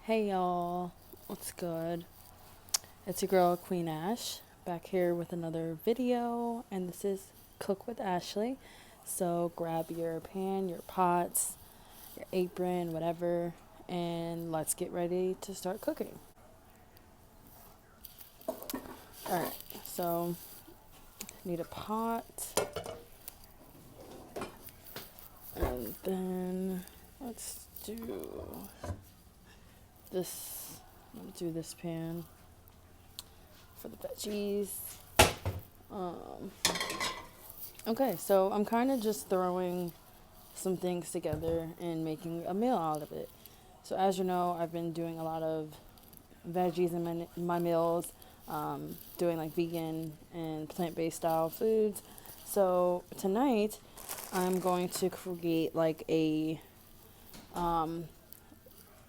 Hey y'all, what's good? It's your girl Queen Ash back here with another video, and this is Cook with Ashley. So grab your pan, your pots, your apron, whatever, and let's get ready to start cooking. Alright, so need a pot, and then let's do this. I'm gonna do this pan for the veggies. Okay, so I'm kind of just throwing some things together and making a meal out of it. So as you know, I've been doing a lot of veggies in my meals, doing like vegan and plant-based style foods. So tonight I'm going to create like a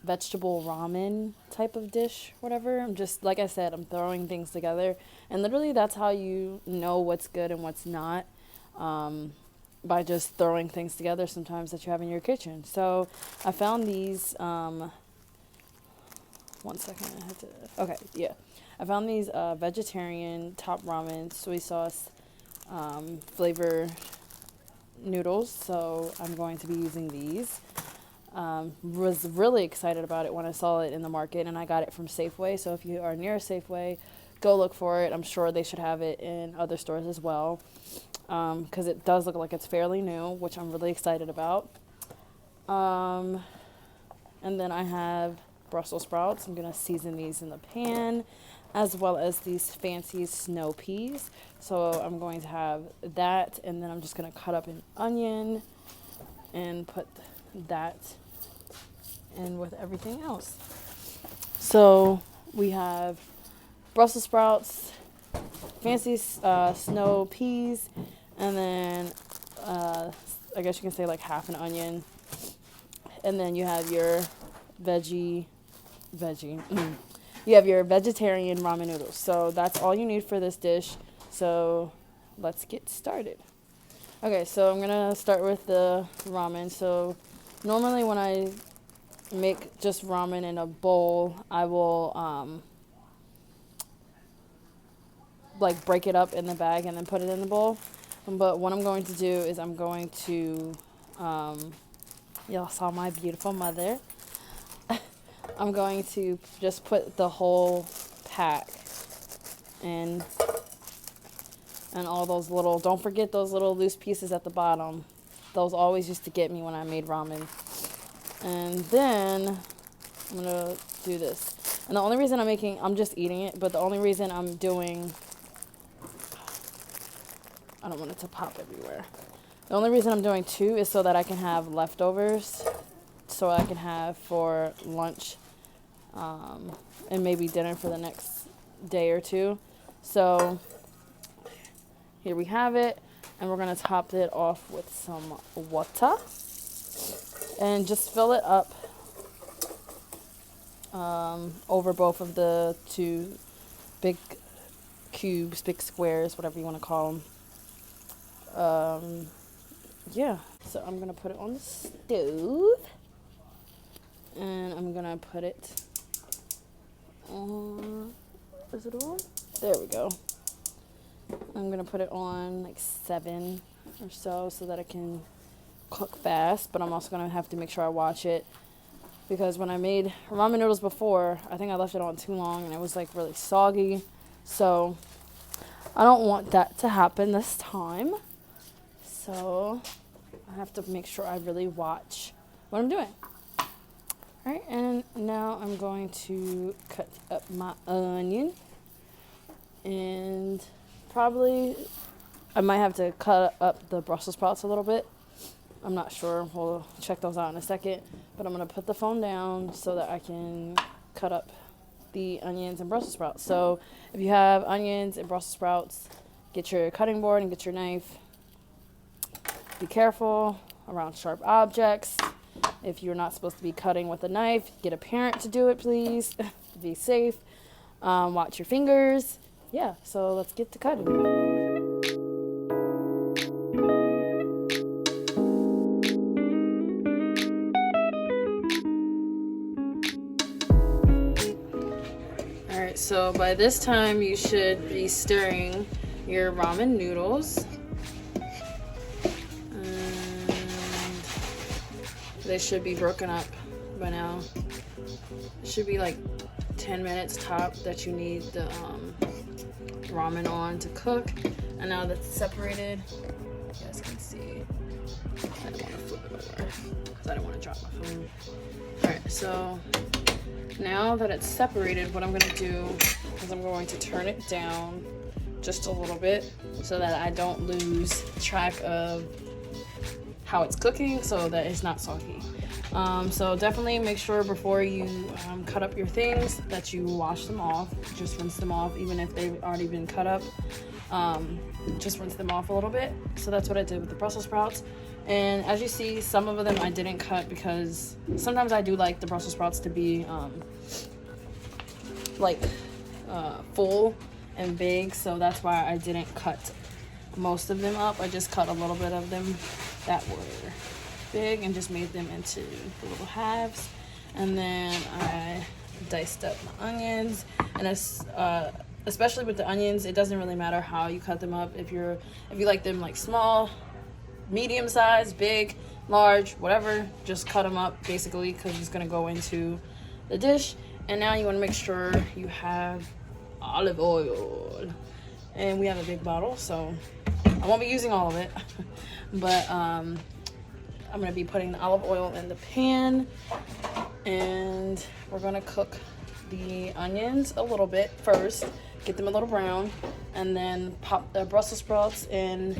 vegetable ramen type of dish, whatever. I'm just, like I said, I'm throwing things together, and literally that's how you know what's good and what's not, by just throwing things together sometimes that you have in your kitchen. So I found these, one second, I found these vegetarian top ramen soy sauce flavor noodles, so I'm going to be using these. Was really excited about it when I saw it in the market, and I got it from Safeway. So if you are near a Safeway, go look for it. I'm sure they should have it in other stores as well, because it does look like it's fairly new, which I'm really excited about. And then I have Brussels sprouts. I'm gonna season these in the pan, as well as these fancy snow peas. So I'm going to have that, and then I'm just gonna cut up an onion and put that in with everything else. So we have Brussels sprouts, fancy snow peas, and then I guess you can say like half an onion, and then you have your veggie. You have your vegetarian ramen noodles. So that's all you need for this dish. So let's get started. Okay, so I'm gonna start with the ramen. So normally when I make just ramen in a bowl, I will like break it up in the bag and then put it in the bowl. But what I'm going to do is I'm going to, y'all saw my beautiful mother. I'm going to just put the whole pack in, and all those little, don't forget those little loose pieces at the bottom. Those always used to get me when I made ramen. And then I'm going to do this. And the only reason I'm just eating it, but the only reason I'm doing, I don't want it to pop everywhere. The only reason I'm doing 2 is so that I can have leftovers, so I can have for lunch, and maybe dinner for the next day or 2. So here we have it, and we're going to top it off with some water and just fill it up over both of the 2 big cubes, big squares, whatever you want to call them. Yeah, so I'm going to put it on the stove, and I'm going to put it on, is it on? There we go. I'm going to put it on like 7 or so that it can cook fast, but I'm also going to have to make sure I watch it, because when I made ramen noodles before, I think I left it on too long and it was like really soggy. So I don't want that to happen this time. So I have to make sure I really watch what I'm doing. Alright, and now I'm going to cut up my onion, and probably I might have to cut up the Brussels sprouts a little bit. I'm not sure. We'll check those out in a second. But I'm going to put the phone down so that I can cut up the onions and Brussels sprouts. So if you have onions and Brussels sprouts, get your cutting board and get your knife. Be careful around sharp objects. If you're not supposed to be cutting with a knife, get a parent to do it, please. Be safe. Watch your fingers. Yeah, so let's get to cutting. Alright, so by this time you should be stirring your ramen noodles. They should be broken up by now. It should be like 10 minutes top that you need the ramen on to cook. And now that's separated, you guys can see. I don't want to flip it over because I don't want to drop my phone. Alright, so now that it's separated, what I'm going to do is I'm going to turn it down just a little bit so that I don't lose track of how it's cooking, so that it's not soggy. So definitely make sure before you cut up your things that you wash them off. Just rinse them off, even if they've already been cut up. Just rinse them off a little bit. So that's what I did with the Brussels sprouts. And as you see, some of them I didn't cut because sometimes I do like the Brussels sprouts to be full and big, so that's why I didn't cut most of them up. I just cut a little bit of them that were big and just made them into the little halves. And then I diced up my onions, and especially with the onions, it doesn't really matter how you cut them up. If you like them like small, medium size, big, large, whatever, just cut them up basically because it's going to go into the dish. And now you want to make sure you have olive oil, and we have a big bottle, so I won't be using all of it. But I'm going to be putting the olive oil in the pan, and we're going to cook the onions a little bit first, get them a little brown, and then pop the Brussels sprouts in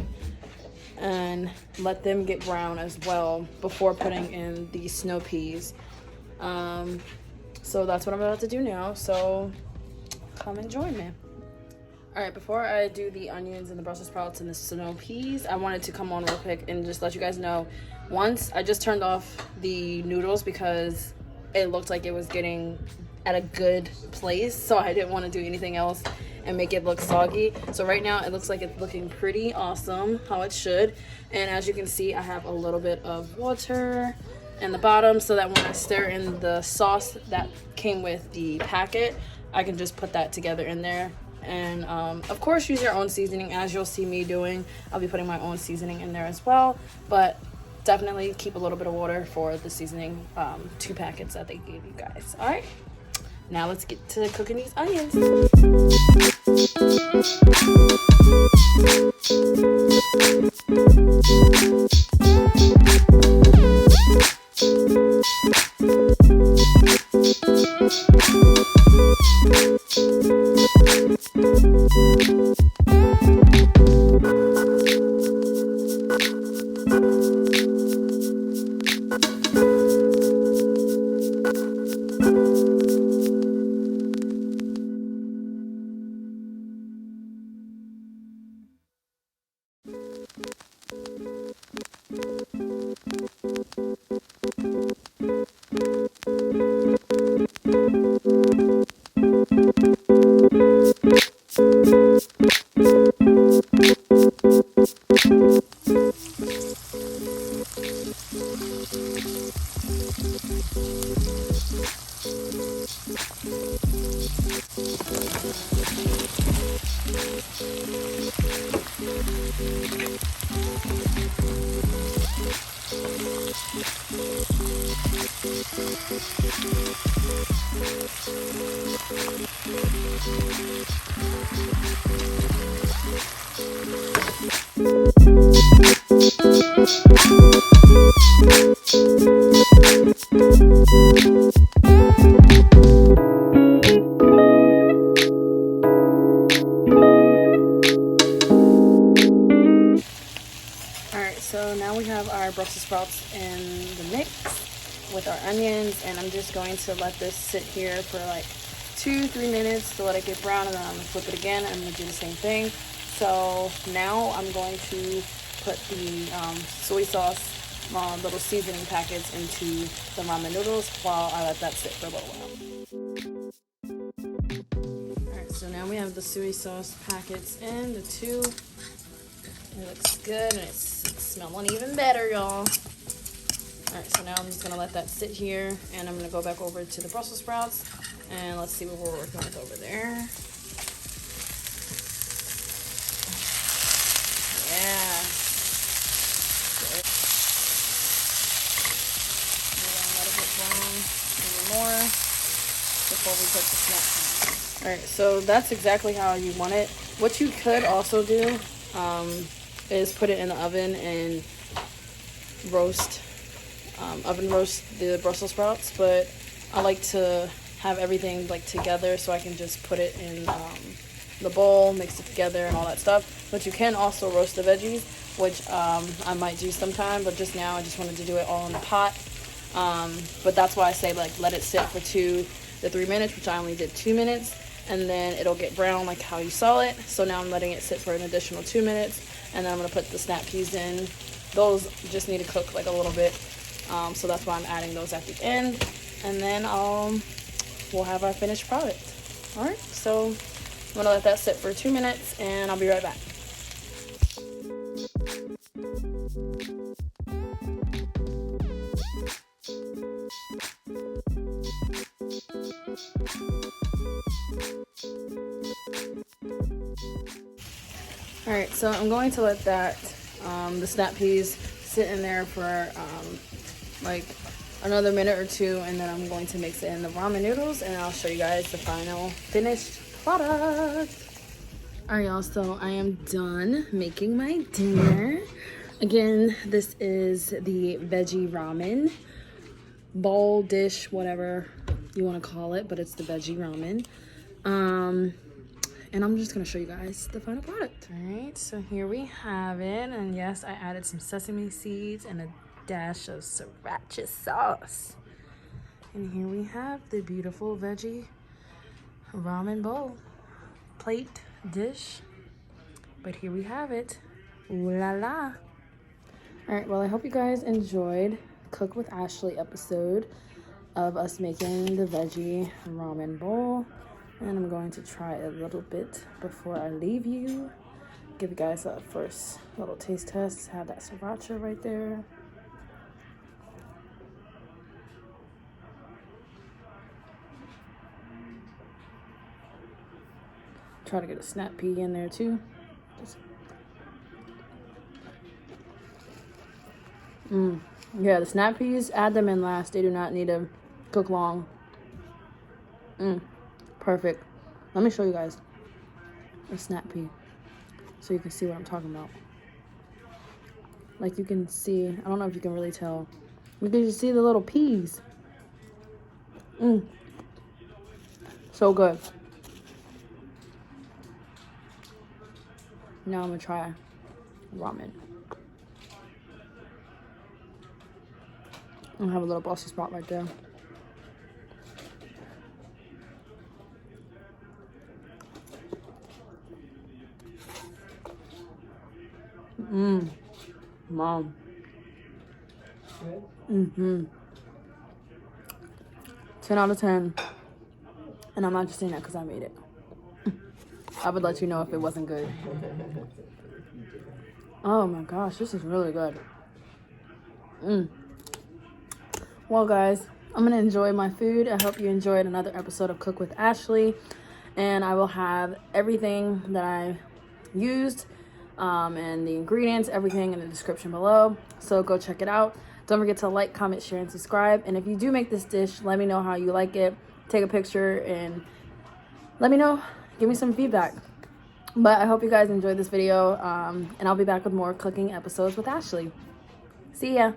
and let them get brown as well before putting in the snow peas. So that's what I'm about to do now, so come and join me. Alright, before I do the onions and the Brussels sprouts and the snow peas, I wanted to come on real quick and just let you guys know, once I just turned off the noodles because it looked like it was getting at a good place, so I didn't want to do anything else and make it look soggy. So right now it looks like it's looking pretty awesome, how it should. And as you can see, I have a little bit of water in the bottom so that when I stir in the sauce that came with the packet, I can just put that together in there. And of course, use your own seasoning, as you'll see me doing. I'll be putting my own seasoning in there as well, but definitely keep a little bit of water for the seasoning, 2 packets that they gave you guys. All right, now let's get to cooking these onions. So now we have our Brussels sprouts in the mix with our onions, and I'm just going to let this sit here for like 2-3 minutes to let it get brown, and then I'm gonna flip it again and I'm gonna do the same thing. So now I'm going to put the soy sauce little seasoning packets into the ramen noodles while I let that sit for a little while. Alright, so now we have the soy sauce packets in, the two. It looks good and it's smelling even better, y'all. Alright, so now I'm just going to let that sit here, and I'm going to go back over to the Brussels sprouts, and let's see what we're working with over there. Yeah. Good. We're going to let it get brown even more before we put the snap peas. Alright, so that's exactly how you want it. What you could also do is put it in the oven and oven roast the Brussels sprouts, but I like to have everything like together so I can just put it in the bowl, mix it together and all that stuff. But you can also roast the veggies, which I might do sometime, but just now I just wanted to do it all in the pot. But that's why I say like let it sit for 2 to 3 minutes, which I only did 2 minutes, and then it'll get brown like how you saw it. So now I'm letting it sit for an additional 2 minutes, and then I'm gonna put the snap peas in. Those just need to cook like a little bit, so that's why I'm adding those at the end, and then we'll have our finished product. All right, so I'm gonna let that sit for 2 minutes, and I'll be right back. All right, so I'm going to let that the snap peas sit in there for like another minute or two, and then I'm going to mix it in the ramen noodles, and I'll show you guys the final finished product. All right, y'all, so I am done making my dinner. Again, this is the veggie ramen bowl, dish, whatever you want to call it, but it's the veggie ramen. And I'm just gonna show you guys the final product. All right, so here we have it, and yes, I added some sesame seeds and a dash of sriracha sauce. And here we have the beautiful veggie ramen bowl, plate, dish. But here we have it. Ooh la la. All right, well, I hope you guys enjoyed Cook with Ashley episode of us making the veggie ramen bowl. And I'm going to try a little bit before I leave you. Give you guys a first little taste test. Have that sriracha right there. Try to get a snap pea in there too. Yeah, the snap peas, add them in last. They do not need to cook long. Perfect. Let me show you guys a snap pea so you can see what I'm talking about. Like you can see, I don't know if you can really tell, because you see the little peas. So good. Now I'm gonna try ramen. I have a little Brussels sprout right there. Mom. 10 out of 10. And I'm not just saying that because I made it. I would let you know if it wasn't good. Oh my gosh, this is really good. Well, guys, I'm going to enjoy my food. I hope you enjoyed another episode of Cook with Ashley. And I will have everything that I used and the ingredients, everything in the description below. So go check it out. Don't forget to like, comment, share, and subscribe. And if you do make this dish, let me know how you like it. Take a picture and let me know. Give me some feedback. But I hope you guys enjoyed this video. And I'll be back with more cooking episodes with Ashley. See ya.